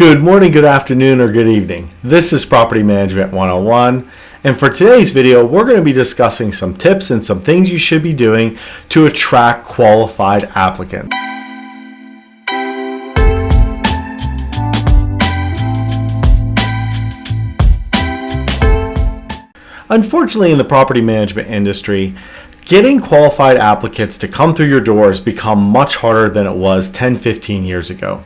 Good morning, good afternoon, or good evening. This is Property Management 101, and for today's video, we're going to be discussing some tips and some things you should be doing to attract qualified applicants. Unfortunately, in the property management industry, getting qualified applicants to come through your door has become much harder than it was 10-15 years ago.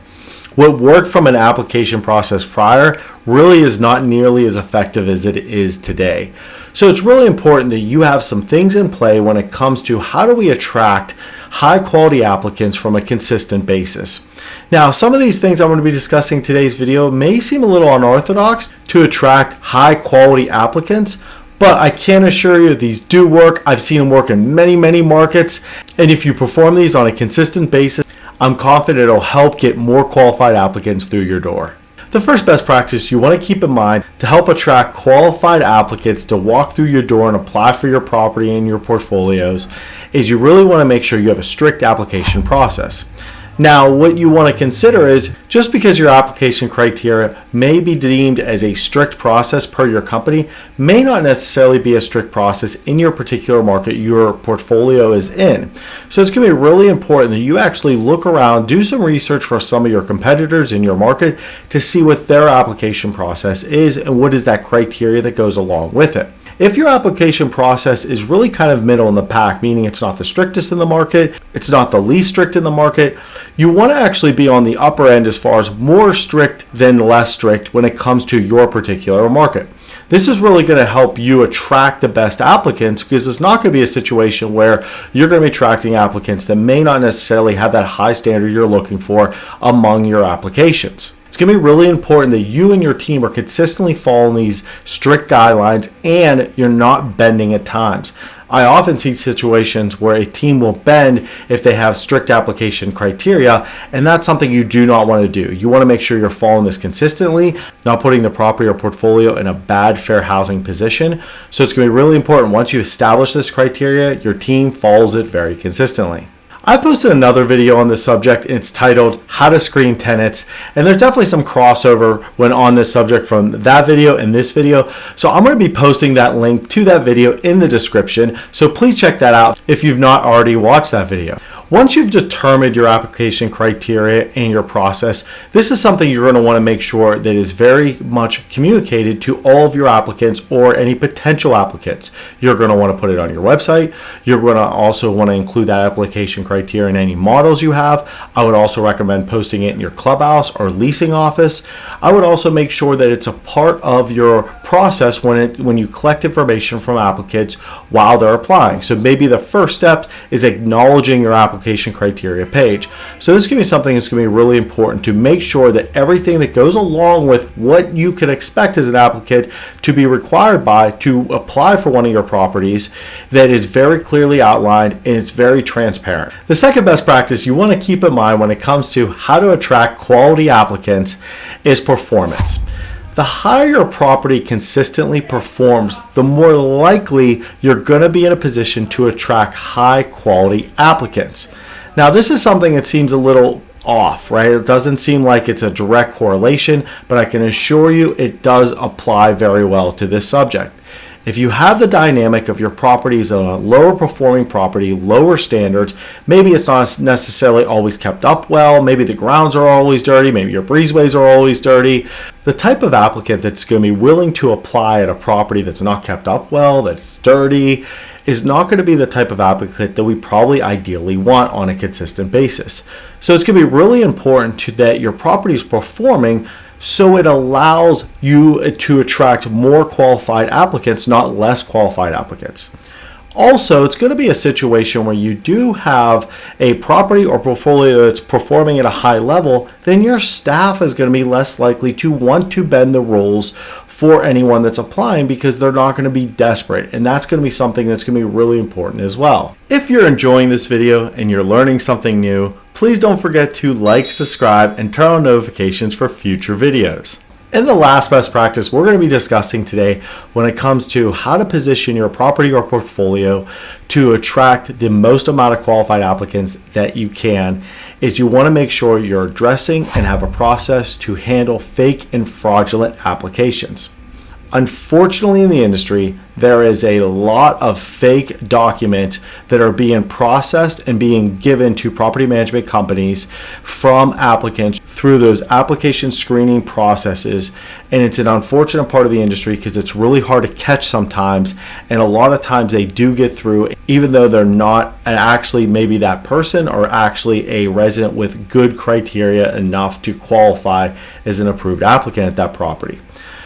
What worked from an application process prior really is not nearly as effective as it is today. So it's really important that you have some things in play when it comes to how do we attract high quality applicants from a consistent basis. Now, some of these things I'm going to be discussing in today's video may seem a little unorthodox to attract high quality applicants, but I can assure you these do work. I've seen them work in many markets, and if you perform these on a consistent basis, I'm confident it'll help get more qualified applicants through your door. The first best practice you want to keep in mind to help attract qualified applicants to walk through your door and apply for your property and your portfolios is you really want to make sure you have a strict application process. Now, what you want to consider is just because your application criteria may be deemed as a strict process per your company, may not necessarily be a strict process in your particular market your portfolio is in. So it's going to be really important that you actually look around, do some research for some of your competitors in your market to see what their application process is and what is that criteria that goes along with it. If your application process is really kind of middle in the pack, meaning it's not the strictest in the market, it's not the least strict in the market, you want to actually be on the upper end as far as more strict than less strict when it comes to your particular market. This is really going to help you attract the best applicants because it's not going to be a situation where you're going to be attracting applicants that may not necessarily have that high standard you're looking for among your applications. It's going to be really important that you and your team are consistently following these strict guidelines and you're not bending at times. I often see situations where a team will bend if they have strict application criteria, and that's something you do not want to do. You want to make sure you're following this consistently, not putting the property or portfolio in a bad fair housing position. So it's going to be really important once you establish this criteria, your team follows it very consistently. I posted another video on this subject. It's titled How to Screen Tenants, and there's definitely some crossover when on this subject from that video and this video. So I'm going to be posting that link to that video in the description. So please check that out if you've not already watched that video. Once you've determined your application criteria and your process, this is something you're going to want to make sure that is very much communicated to all of your applicants or any potential applicants. You're going to want to put it on your website. You're going to also want to include that application criteria in any models you have. I would also recommend posting it in your clubhouse or leasing office. I would also make sure that it's a part of your process when you collect information from applicants while they're applying. So maybe the first step is acknowledging your application criteria page. So this is going to be something that's going to be really important to make sure that everything that goes along with what you can expect as an applicant to be required by to apply for one of your properties that is very clearly outlined and it's very transparent. The second best practice you want to keep in mind when it comes to how to attract quality applicants is performance. The higher your property consistently performs, the more likely you're going to be in a position to attract high quality applicants. Now, this is something that seems a little off, right? It doesn't seem like it's a direct correlation, but I can assure you it does apply very well to this subject. If you have the dynamic of your property is a lower performing property, lower standards, maybe it's not necessarily always kept up well, maybe the grounds are always dirty, maybe your breezeways are always dirty, the type of applicant that's going to be willing to apply at a property that's not kept up well, that's dirty, is not going to be the type of applicant that we probably ideally want on a consistent basis. So it's going to be really important that your property is performing so it allows you to attract more qualified applicants, not less qualified applicants. Also, it's going to be a situation where you do have a property or portfolio that's performing at a high level, then your staff is going to be less likely to want to bend the rules for anyone that's applying because they're not going to be desperate, and that's going to be something that's going to be really important as well. If you're enjoying this video and you're learning something new, please don't forget to like, subscribe, and turn on notifications for future videos. And the last best practice we're going to be discussing today when it comes to how to position your property or portfolio to attract the most amount of qualified applicants that you can is you want to make sure you're addressing and have a process to handle fake and fraudulent applications. Unfortunately, in the industry, there is a lot of fake documents that are being processed and being given to property management companies from applicants through those application screening processes. And it's an unfortunate part of the industry because it's really hard to catch sometimes. And a lot of times they do get through, even though they're not actually maybe that person or actually a resident with good criteria enough to qualify as an approved applicant at that property.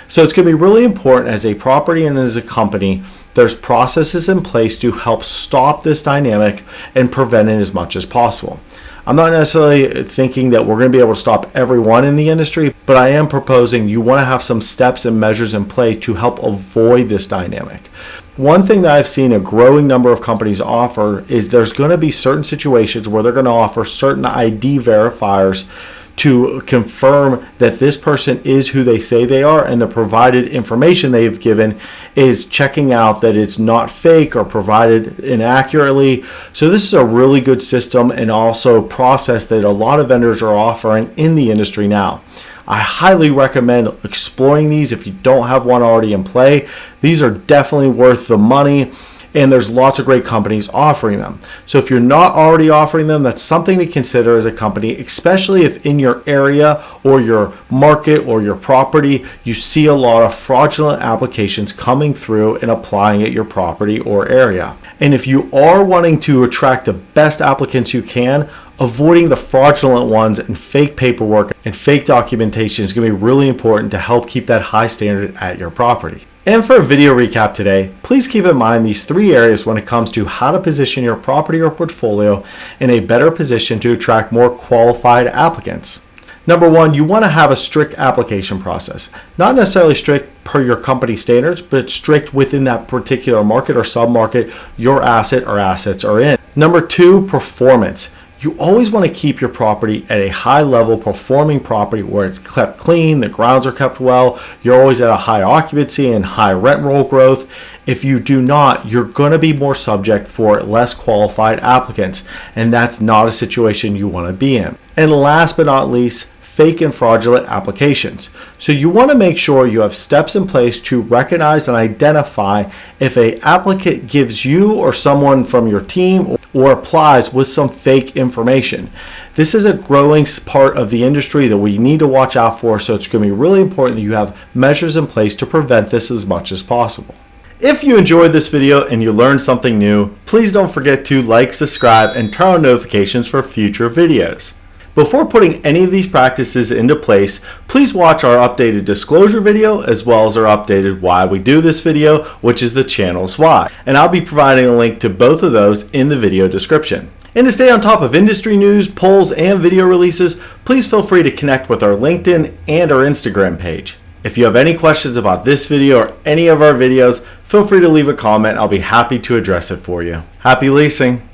So it's going to be really important as a property and as a company, there's processes in place to help stop this dynamic and prevent it as much as possible. I'm not necessarily thinking that we're going to be able to stop everyone in the industry, but I am proposing you want to have some steps and measures in play to help avoid this dynamic. One thing that I've seen a growing number of companies offer is there's going to be certain situations where they're going to offer certain ID verifiers to confirm that this person is who they say they are and the provided information they've given is checking out that it's not fake or provided inaccurately. So this is a really good system and also process that a lot of vendors are offering in the industry now. I highly recommend exploring these if you don't have one already in play. These are definitely worth the money. And there's lots of great companies offering them. So if you're not already offering them, that's something to consider as a company, especially if in your area or your market or your property, you see a lot of fraudulent applications coming through and applying at your property or area. And if you are wanting to attract the best applicants you can, avoiding the fraudulent ones and fake paperwork and fake documentation is going to be really important to help keep that high standard at your property. And for a video recap today, please keep in mind these 3 areas when it comes to how to position your property or portfolio in a better position to attract more qualified applicants. Number 1, you want to have a strict application process. Not necessarily strict per your company standards, but strict within that particular market or sub-market your asset or assets are in. Number 2, performance. You always want to keep your property at a high level performing property where it's kept clean, the grounds are kept well, you're always at a high occupancy and high rent roll growth. If you do not, you're going to be more subject for less qualified applicants, and that's not a situation you want to be in. And last but not least, fake and fraudulent applications. So you want to make sure you have steps in place to recognize and identify if an applicant gives you or someone from your team or applies with some fake information. This is a growing part of the industry that we need to watch out for, so it's going to be really important that you have measures in place to prevent this as much as possible. If you enjoyed this video and you learned something new, please don't forget to like, subscribe, and turn on notifications for future videos. Before putting any of these practices into place, please watch our updated disclosure video as well as our updated why we do this video, which is the channel's why. And I'll be providing a link to both of those in the video description. And to stay on top of industry news, polls, and video releases, please feel free to connect with our LinkedIn and our Instagram page. If you have any questions about this video or any of our videos, feel free to leave a comment. I'll be happy to address it for you. Happy leasing!